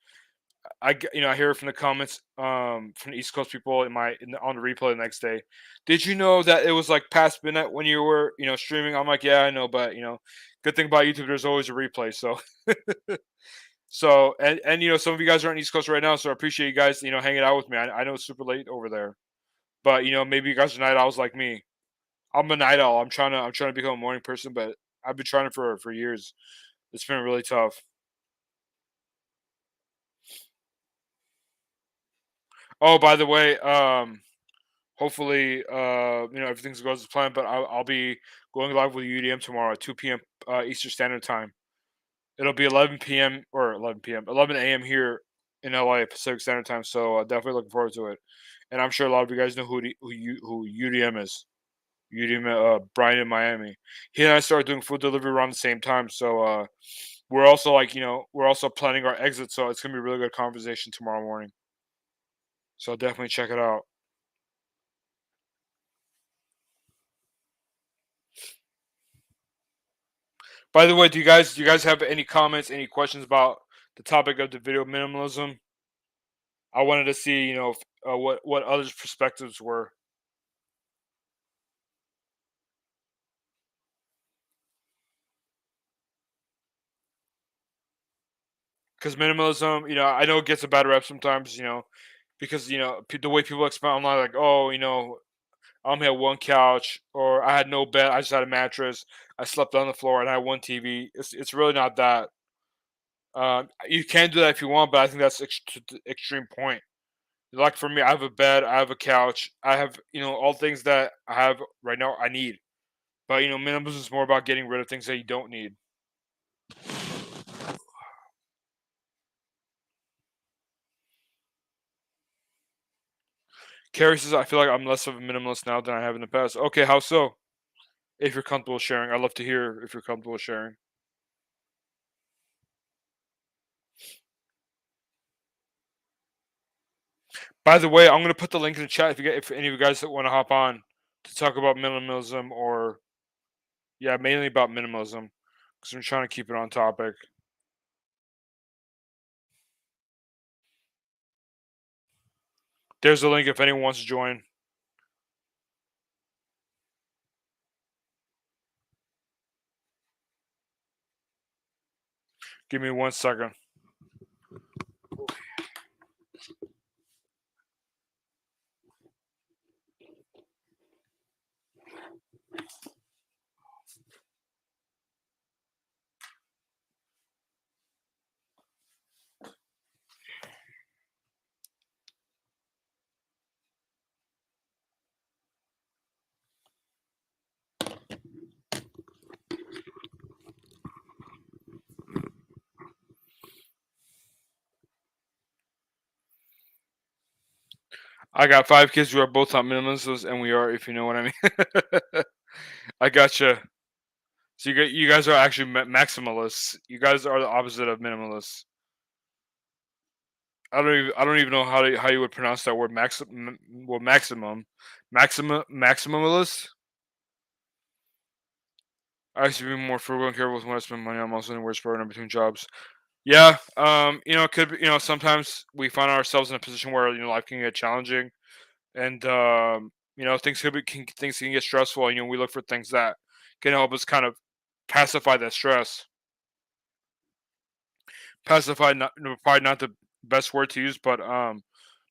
Speaker 1: I hear it from the comments from the East Coast people on the replay the next day. Did you know that it was like past midnight when you were streaming? I'm like, yeah, I know, but good thing about YouTube, there's always a replay. So and some of you guys are on East Coast right now, so I appreciate you guys hanging out with me. I know it's super late over there, but maybe you guys are night owls like me. I'm a night owl. I'm trying to become a morning person, but I've been trying it for years. It's been really tough. Oh, by the way, hopefully, everything goes as planned. But I'll be going live with UDM tomorrow at 2 p.m. Eastern Standard Time. It'll be 11 p.m. or 11 p.m. 11 a.m. here in LA Pacific Standard Time. So definitely looking forward to it. And I'm sure a lot of you guys know who UDM is. UDM, Brian in Miami. He and I started doing food delivery around the same time. So we're also we're also planning our exit. So it's gonna be a really good conversation tomorrow morning. So definitely check it out. By the way, do you guys have any comments, any questions about the topic of the video minimalism? I wanted to see, what others' perspectives were, because minimalism, I know it gets a bad rep sometimes, because the way people expound online, like, oh, I only had one couch, or I had no bed, I just had a mattress, I slept on the floor, and I had one TV. It's really not that. You can do that if you want, but I think that's to the extreme point. Like for me, I have a bed, I have a couch, I have all things that I have right now I need. But minimalism is more about getting rid of things that you don't need. Carrie says, I feel like I'm less of a minimalist now than I have in the past. Okay, how so? If you're comfortable sharing, I'd love to hear if you're comfortable sharing. By the way, I'm gonna put the link in the chat if any of you guys want to hop on to talk about minimalism, or yeah, mainly about minimalism because I'm trying to keep it on topic. There's a link if anyone wants to join. Give me 1 second. I got 5 kids. We are both not minimalists, and we are, if you know what I mean. I gotcha. So you guys are actually maximalists. You guys are the opposite of minimalists. I don't even know how you would pronounce that word maximalist. I used to be more frugal and careful with when I spend money. I'm also anywhere spurring in between jobs. Yeah, it could be, sometimes we find ourselves in a position where life can get challenging, and things can get stressful. We look for things that can help us kind of pacify that stress. Pacify, not probably not the best word to use, but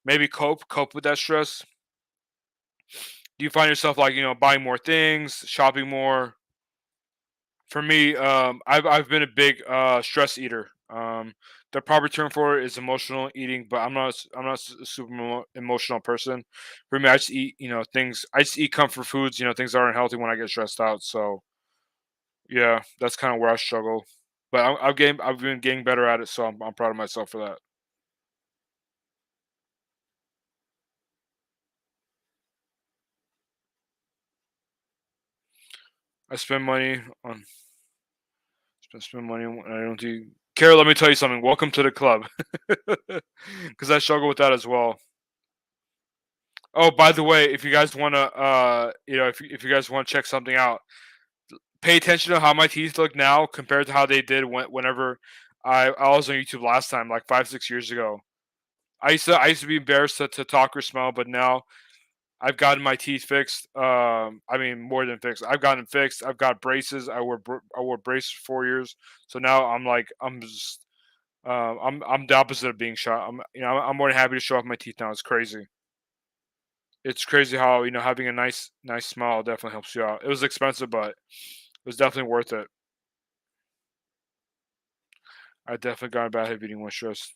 Speaker 1: maybe cope with that stress. Do you find yourself like buying more things, shopping more? For me, I've been a big stress eater. The proper term for it is emotional eating, but I'm not a super emotional person. For me, I just eat things. I just eat comfort foods. Things that aren't healthy when I get stressed out. So yeah, that's kind of where I struggle. But I've been getting better at it, so I'm proud of myself for that. I spend money on spend money on what I don't do. Kara, let me tell you something. Welcome to the club, because I struggle with that as well. Oh, by the way, if you guys want to, if you guys want to check something out, pay attention to how my teeth look now compared to how they did whenever I was on YouTube last time, like 5 6 years ago. I used to be embarrassed to talk or smile, but now I've gotten my teeth fixed. I mean more than fixed. I've gotten them fixed. I've got braces. I wore braces for 4 years, so now I'm just I'm the opposite of being shot. I'm more than happy to show off my teeth now. It's crazy. It's crazy how having a nice smile definitely helps you out. It was expensive, but it was definitely worth it. I definitely got a bad habit of eating when stressed.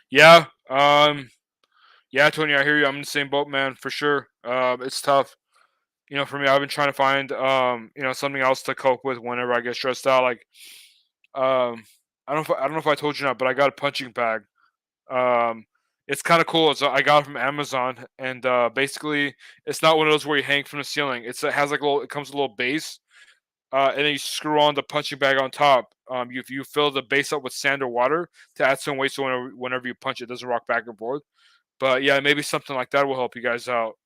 Speaker 1: Yeah, yeah, Tony, I hear you. I'm in the same boat, man, for sure. It's tough. For me, I've been trying to find, something else to cope with whenever I get stressed out. Like, um, I don't know if I told you not, but I got a punching bag. Um, it's kind of cool. I got it from Amazon, and basically, it's not one of those where you hang from the ceiling. It has like a little. It comes with a little base, and then you screw on the punching bag on top. You fill the base up with sand or water to add some weight, so whenever you punch, it doesn't rock back and forth. But yeah, maybe something like that will help you guys out.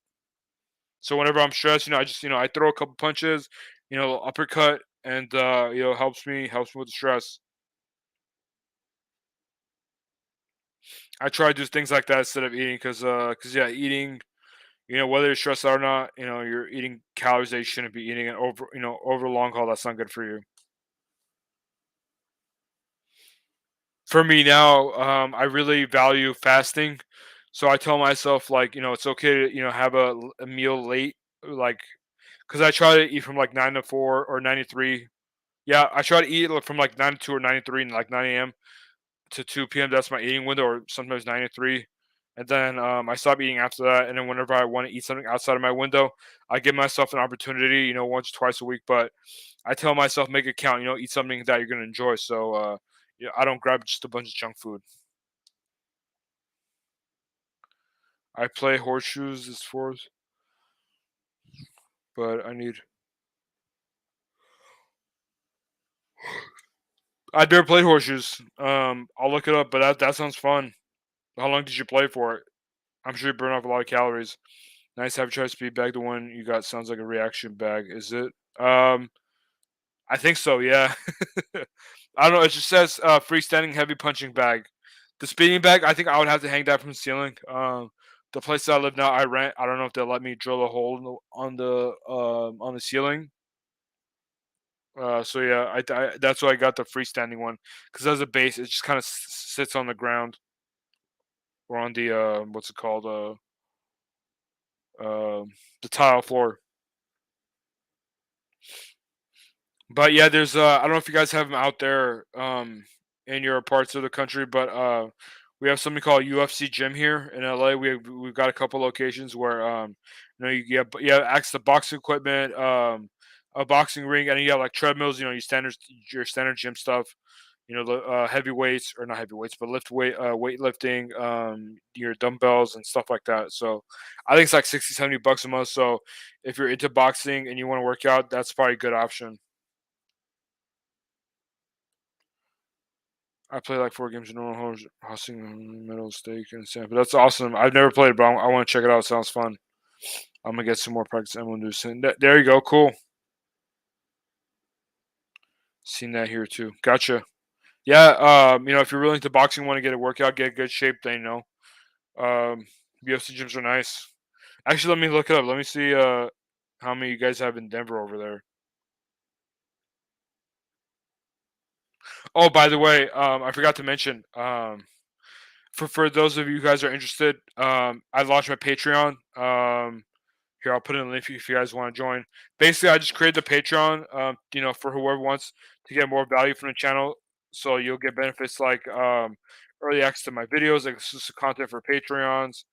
Speaker 1: So whenever I'm stressed, I just I throw a couple punches, uppercut, and helps me with the stress. I try to do things like that instead of eating, cause yeah, eating, whether you're stressed out or not, you're eating calories that you shouldn't be eating, and over the long haul, that's not good for you. For me now, I really value fasting, so I tell myself, like, it's okay to have a meal late, like, cause I try to eat from like 9 to 4 or 9 to 3. Yeah, I try to eat from like 9 to 2 or 9 to 3 and like 9 a.m. to 2 p.m. That's my eating window, or sometimes 9 to 3. And then I stop eating after that. And then whenever I want to eat something outside of my window, I give myself an opportunity, once or twice a week. But I tell myself, make it count. Eat something that you're gonna enjoy. So yeah, I don't grab just a bunch of junk food. I play horseshoes as fourth, but I never played horseshoes. I'll look it up, but that sounds fun. How long did you play for it? I'm sure you burn off a lot of calories. Nice have a try speed bag. The one you got sounds like a reaction bag. Is it? I think so. Yeah. I don't know. It just says freestanding heavy punching bag. The speeding bag, I think I would have to hang that from the ceiling. The place that I live now, I rent. I don't know if they'll let me drill a hole on the ceiling. So yeah, that's why I got the freestanding one, because as a base, it just kind of sits on the ground, or on the what's it called, the tile floor. But yeah, there's I don't know if you guys have them out there in your parts of the country, but we have something called UFC gym here in LA. We've got a couple locations where you have access to boxing equipment, a boxing ring, and you have like treadmills, your standard gym stuff. The heavy weights, or not heavy weights, but weightlifting, your dumbbells and stuff like that. So I think it's like 60-70 bucks a month. So if you're into boxing and you want to work out, that's probably a good option. I play like 4 games in normal hosting middle stake and stuff. But that's awesome. I've never played, but I want to check it out. It sounds fun. I'm gonna get some more practice. I'm gonna do soon. There you go. Cool. Seen that here too. Gotcha. Yeah. If you're really into boxing, want to get a workout, get a good shape, then Um, UFC gyms are nice. Actually, let me look it up. Let me see. How many you guys have in Denver over there? Oh, by the way, I forgot to mention. For those of you guys who are interested, I launched my Patreon. Here, I'll put in a link if you guys want to join. Basically, I just created the Patreon, for whoever wants to get more value from the channel. So you'll get benefits like early access to my videos, like exclusive content for Patreons,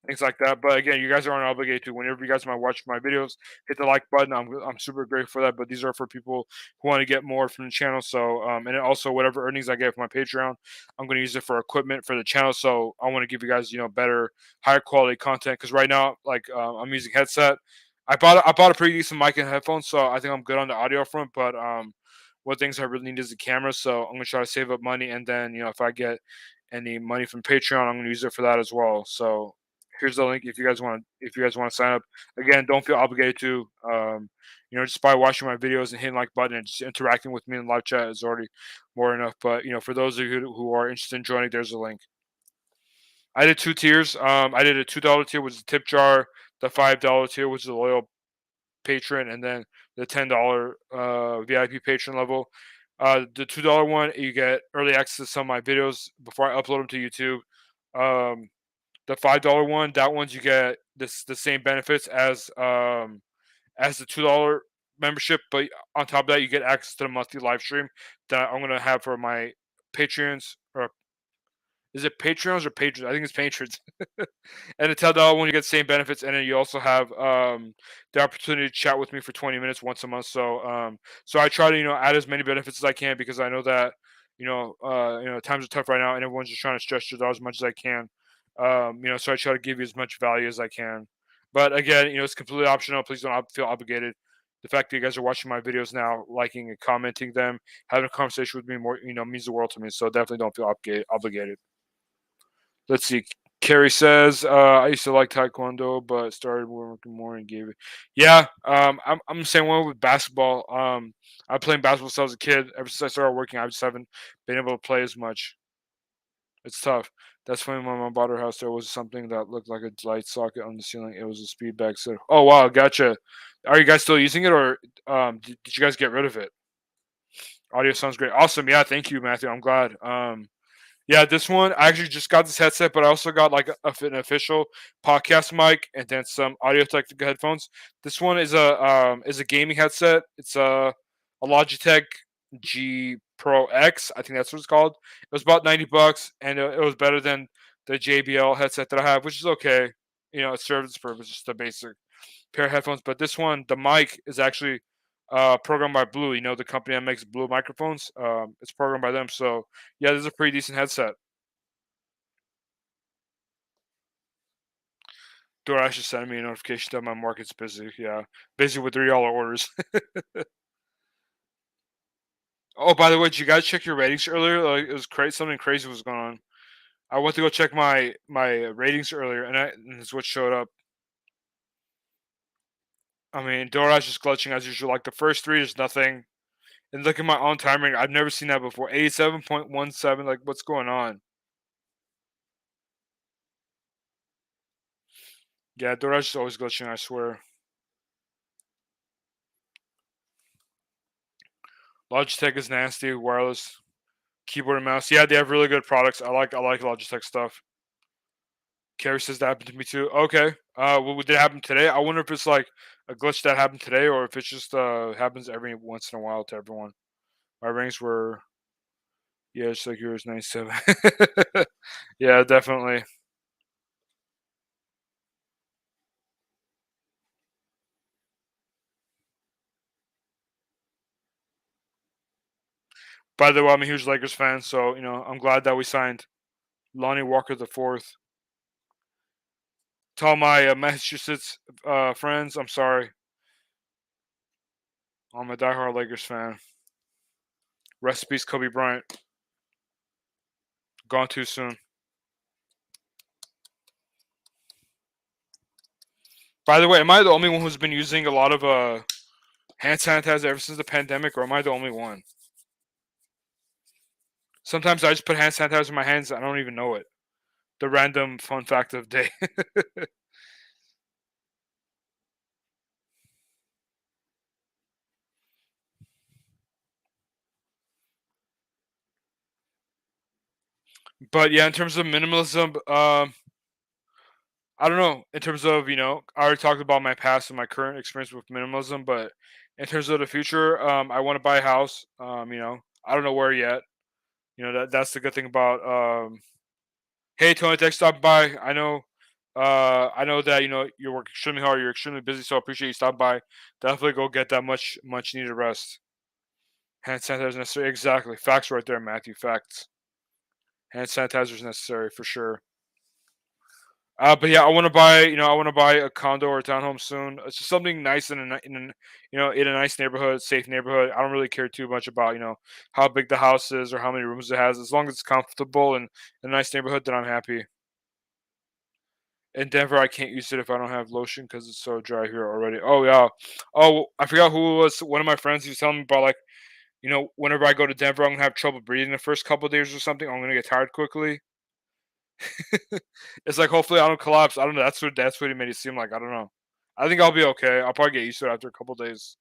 Speaker 1: things like that. But again, you guys aren't obligated to. Whenever you guys might watch my videos, hit the like button. I'm super grateful for that. But these are for people who want to get more from the channel. So and then also whatever earnings I get from my Patreon, I'm going to use it for equipment for the channel. So I want to give you guys better, higher quality content, because right now, like, I'm using headset. I bought a pretty decent mic and headphones, so I think I'm good on the audio front. But what things I really need is a camera. So I'm gonna try to save up money, and then if I get any money from Patreon, I'm gonna use it for that as well. So here's the link if you guys want to sign up. Again, don't feel obligated to. Just by watching my videos and hitting like button and just interacting with me in live chat is already more enough. But for those of you who are interested in joining, there's a link. I did two tiers. I did a $2 tier, which is a tip jar. The $5 tier, which is a loyal patron, and then the $10 VIP patron level. The $2 one, you get early access to some of my videos before I upload them to YouTube. The $5 one, that one's you get the same benefits as the $2 membership, but on top of that, you get access to the monthly live stream that I'm gonna have for my Patreons. Or is it Patreons or patrons? I think it's patrons. And it's $10 when you get same benefits, and then you also have the opportunity to chat with me for 20 minutes once a month. So I try to add as many benefits as I can because I know that times are tough right now, and everyone's just trying to stretch their dollars as much as I can. So I try to give you as much value as I can. But again, it's completely optional. Please don't feel obligated. The fact that you guys are watching my videos now, liking and commenting them, having a conversation with me more, means the world to me. So definitely don't feel obligated. Let's see. Carrie says, I used to like Taekwondo, but started working more and gave it. Yeah, I'm the same one with basketball. I played basketball since I was a kid. Ever since I started working, I just haven't been able to play as much. It's tough. That's funny. When my mom bought her house, there was something that looked like a light socket on the ceiling. It was a speed bag set. Oh wow, gotcha. Are you guys still using it, or did you guys get rid of it? Audio sounds great. Awesome. Yeah, thank you, Matthew. I'm glad. Yeah, this one I actually just got this headset, but I also got like an official podcast mic and then some Audio Technica headphones. This one is a gaming headset. It's a Logitech G Pro X. I think that's what it's called. It was about $90, and it was better than the JBL headset that I have, which is okay. It serves its purpose, just a basic pair of headphones. But this one, the mic is actually programmed by Blue. The company that makes Blue microphones. It's programmed by them. So yeah, this is a pretty decent headset. DoorDash is sending me a notification that my market's busy. Yeah, busy with $3 orders. Oh, by the way, did you guys check your ratings earlier? Like, it was crazy. Something crazy was going on. I went to go check my ratings earlier, and it's what showed up. I mean, DoorDash is glitching as usual. Like the first three is nothing, and look at my on time rating. I've never seen that before. 87.17. Like, what's going on? Yeah, DoorDash is always glitching. I swear. Logitech is nasty. Wireless keyboard and mouse. Yeah, they have really good products. I like Logitech stuff. Carrie says that happened to me too. Okay. What did it happen today? I wonder if it's like a glitch that happened today, or if it just happens every once in a while to everyone. My rings were, yeah, it's like yours, 97. Yeah, definitely. By the way, I'm a huge Lakers fan, so I'm glad that we signed Lonnie Walker the fourth. To all my Massachusetts friends, I'm sorry. I'm a diehard Lakers fan. Rest in peace, Kobe Bryant. Gone too soon. By the way, am I the only one who's been using a lot of hand sanitizer ever since the pandemic, or am I the only one? Sometimes I just put hand sanitizer in my hands. I don't even know it. The random fun fact of the day. But yeah, in terms of minimalism, I don't know. In terms of I already talked about my past and my current experience with minimalism. But in terms of the future, I want to buy a house. I don't know where yet. That's the good thing about. Hey Tony, thanks for stopping by. I know that you work extremely hard. You're extremely busy, so I appreciate you stopping by. Definitely go get that much needed rest. Hand sanitizer is necessary. Exactly. Facts right there, Matthew. Facts. Hand sanitizer is necessary for sure. But yeah, I want to buy a condo or a townhome soon. It's just something nice in a nice neighborhood, safe neighborhood. I don't really care too much about how big the house is or how many rooms it has. As long as it's comfortable and a nice neighborhood, then I'm happy. In Denver, I can't use it if I don't have lotion because it's so dry here already. Oh yeah. Oh, I forgot who it was. One of my friends, he was telling me about like whenever I go to Denver, I'm gonna have trouble breathing the first couple of days or something. I'm gonna get tired quickly. It's like hopefully I don't collapse. I don't know. That's what it made it seem like. I don't know. I think I'll be okay. I'll probably get used to it after a couple of days.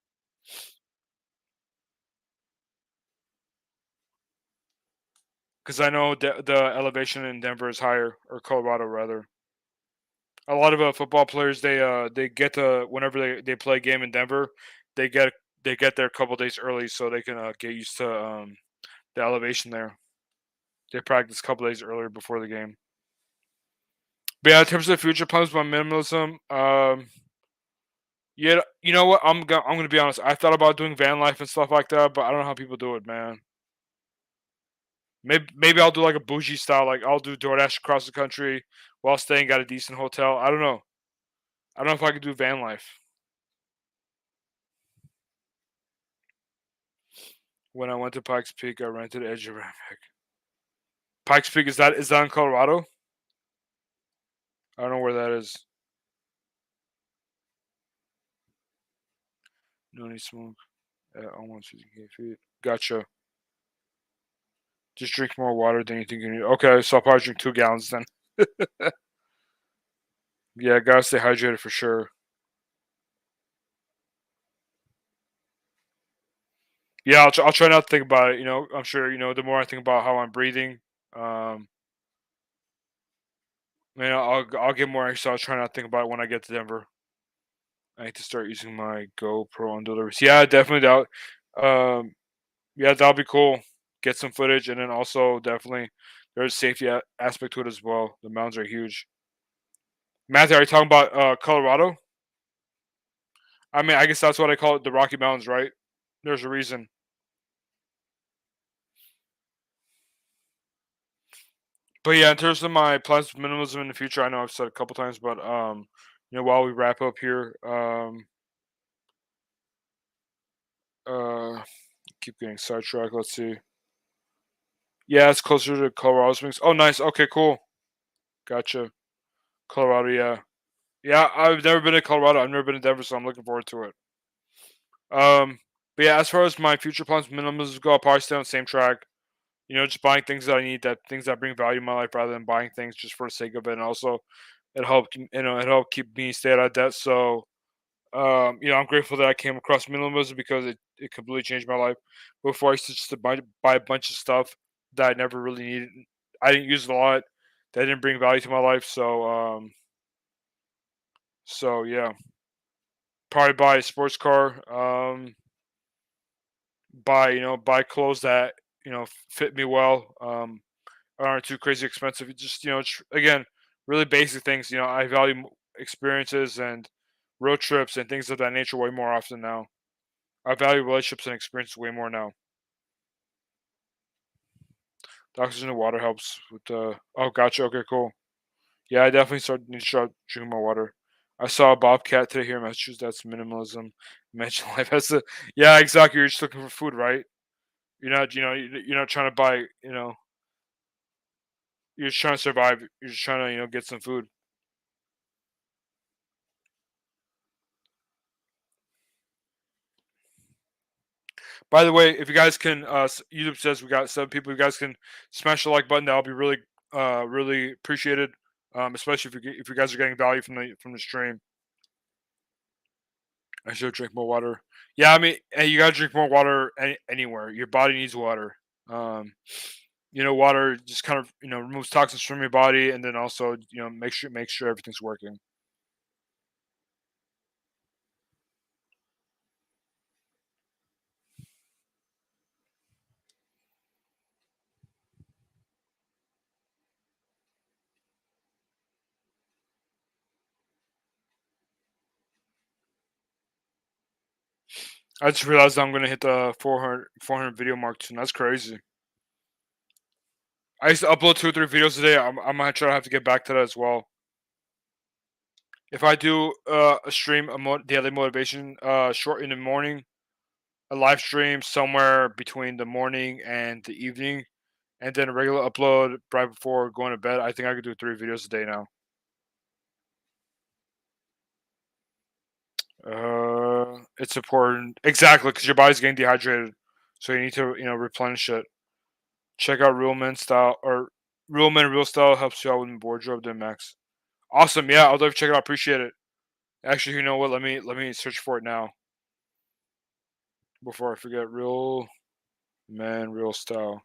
Speaker 1: Because I know the elevation in Denver is higher, or Colorado rather. A lot of football players they get to whenever they play a game in Denver, they get they get there a couple days early so they can get used to the elevation there. They practice a couple days earlier before the game. But yeah, in terms of future plans about minimalism, yeah, you know what? I'm gonna be honest. I thought about doing van life and stuff like that, but I don't know how people do it, man. Maybe I'll do like a bougie style, like I'll do DoorDash across the country while staying at a decent hotel. I don't know. I don't know if I could do van life. When I went to Pikes Peak, I rented Edge of Rampag. Pikes Peak is that in Colorado? I don't know where that is. No need smoke at almost 50 feet. Gotcha. Just drink more water than you think you need. Okay, so I'll probably drink 2 gallons then. Yeah, gotta stay hydrated for sure. Yeah, I'll try not to think about it. I'm sure the more I think about how I'm breathing, um, I'll get more exercise. I'll try not to think about it when I get to Denver. I need to start using my GoPro on deliveries. Yeah, definitely that. Yeah, that'll be cool. Get some footage, and then also definitely there's a safety aspect to it as well. The mountains are huge. Matthew, are you talking about Colorado? I mean, I guess that's what I call it, the Rocky Mountains, right? There's a reason. But yeah, in terms of my plans for minimalism in the future, I know I've said a couple times, but while we wrap up here, uh, keep getting sidetracked. Let's see. Yeah, it's closer to Colorado Springs. Oh, nice. Okay, cool. Gotcha. Colorado, yeah. Yeah, I've never been to Colorado. I've never been to Denver, so I'm looking forward to it. Um, but yeah, as far as my future plans, for minimalism go, I'll probably stay on the same track. Just buying things that I need, that things that bring value in my life, rather than buying things just for the sake of it. And also, it helped keep me stay out of debt. So, I'm grateful that I came across minimalism because it completely changed my life. Before I used to just buy a bunch of stuff that I never really needed. I didn't use it a lot. That didn't bring value to my life. So yeah, probably buy a sports car. Buy clothes that fit me well. Aren't too crazy expensive. It just again, really basic things. I value experiences and road trips and things of that nature way more often now. I value relationships and experiences way more now. The oxygen in the water helps with the. Oh, gotcha. Okay, cool. Yeah, I definitely need to start drinking more water. I saw a bobcat today here in Massachusetts. That's minimalism. Mention life. Yeah, exactly. You're just looking for food, right? You're not trying to buy. You're just trying to survive. You're just trying to get some food. By the way, if you guys can, YouTube says we got 7 people. If you guys can smash the like button, that'll be really appreciated. Especially if you guys are getting value from the stream. I should drink more water. Yeah, I mean, hey, you gotta drink more water anywhere. Your body needs water. Um, water just kind of removes toxins from your body, and then also make sure everything's working. I just realized I'm gonna hit the 400 video mark soon. That's crazy. I used to upload 2 or 3 videos a day. I might try to have to get back to that as well. If I do a stream, daily motivation, short in the morning, a live stream somewhere between the morning and the evening, and then a regular upload right before going to bed, I think I could do 3 videos a day now. It's important, exactly, because your body's getting dehydrated, so you need to replenish it. Check out Real Men Style or Real Men Real Style helps you out with wardrobe to max. Awesome, yeah, I'll definitely check it out. Appreciate it. Actually, you know what? Let me search for it now before I forget. Real Man Real Style.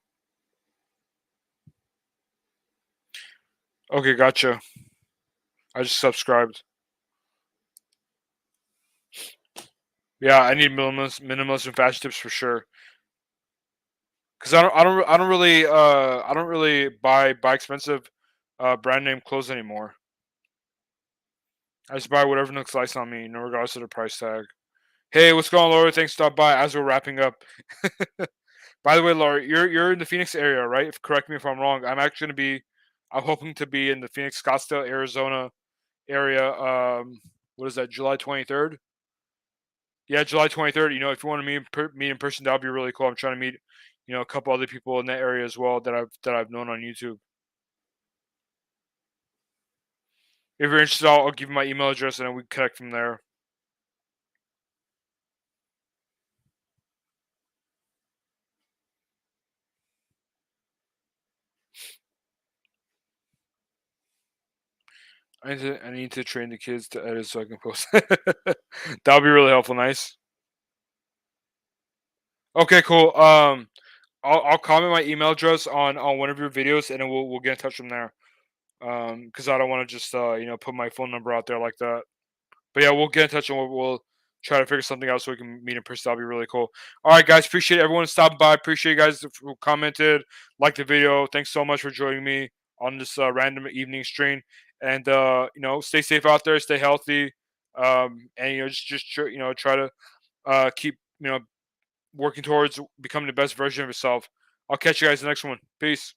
Speaker 1: Okay, gotcha. I just subscribed. Yeah, I need minimalist and fashion tips for sure. Cause I don't really buy expensive brand name clothes anymore. I just buy whatever looks nice on me, no regardless of the price tag. Hey, what's going on, Laura? Thanks for stopping by. As we're wrapping up, by the way, Laura, you're in the Phoenix area, right? Correct me if I'm wrong. I'm hoping to be in the Phoenix, Scottsdale, Arizona area. What is that? July 23rd. Yeah, July 23rd. You know, if you want to meet in person, that would be really cool. I'm trying to meet, a couple other people in that area as well that I've known on YouTube. If you're interested, I'll give you my email address and then we can connect from there. I need to train the kids to edit so I can post. That'll be really helpful. Nice. Okay, cool. I'll comment my email address on one of your videos and then we'll get in touch from there. Because I don't want to just put my phone number out there like that. But yeah, we'll get in touch and we'll try to figure something out so we can meet in person. That'll be really cool. All right, guys. Appreciate everyone stopping by. Appreciate you guys who commented, liked the video. Thanks so much for joining me on this random evening stream. And stay safe out there. Stay healthy. And try to keep working towards becoming the best version of yourself. I'll catch you guys in the next one. Peace.